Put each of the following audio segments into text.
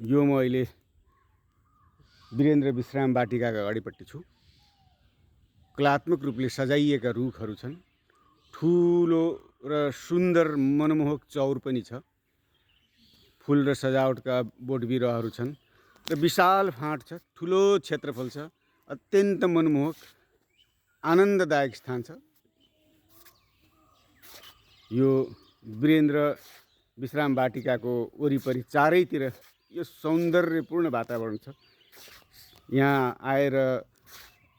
यो म अहिले वीरेन्द्र विश्राम वाटिकाका अगाडिपट्टि छु। कलात्मक रूपले सजाइएका रुखहरू छन्। ठुलो र सुन्दर मनमोहक चौर पनि छ। फूल र सजावटका बोट बिरुवाहरू छन् र विशाल फाँट छ। ठुलो क्षेत्रफल छ। अत्यन्त मनमोहक आनन्ददायक स्थान छ। यो वीरेन्द्र विश्राम वाटिकाको वरिपरि चारैतिर यो सौन्दर्यपूर्ण वातावरण छ। यहाँ आएर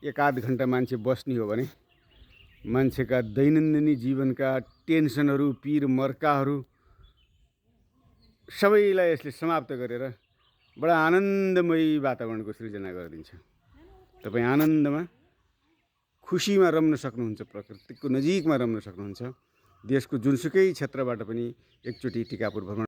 एकाध घन्टा मान्छे बस्ने हो भने मान्छेका दैनन्दिनी जीवनका टेन्सनहरू, पीर मर्काहरू सबैलाई यसले समाप्त गरेर बडा आनन्दमयी वातावरणको सृजना गरिदिन्छ। तपाईँ आनन्दमा, खुसीमा रम्न सक्नुहुन्छ, प्रकृतिको नजिकमा रम्न सक्नुहुन्छ। देशको जुनसुकै क्षेत्रबाट पनि एकचोटि टिकापुर भ्रमण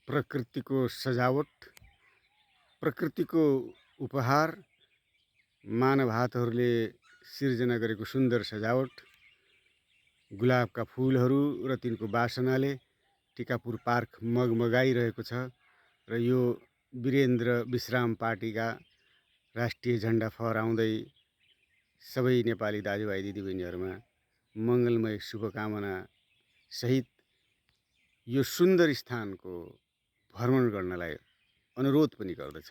प्रकृतिको सजावट, प्रकृतिको उपहार, मानव हातहरूले सिर्जना गरेको सुन्दर सजावट, गुलाबका फुलहरू र तिनको वासनाले टिकापुर पार्क मगमगाइरहेको छ। र यो वीरेन्द्र विश्राम वाटिका राष्ट्रिय झन्डा फहराउँदै सबै नेपाली दाजुभाइ दिदीबहिनीहरूमा मङ्गलमय शुभकामना सहित यो सुन्दर स्थानको भ्रमण गर्नलाई अनुरोध पनि गर्दछ।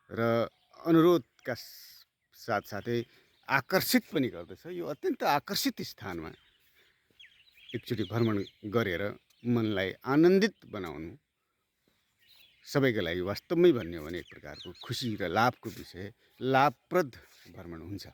र अनुरोधका साथसाथै आकर्षित पनि गर्दछ। यो अत्यन्त आकर्षित स्थानमा एकचोटि भ्रमण गरेर मनलाई आनन्दित बनाउनु सबैका लागि वास्तवमै भन्ने हो भने एक प्रकारको खुसी र लाभको विषय, लाभप्रद भ्रमण हुन्छ।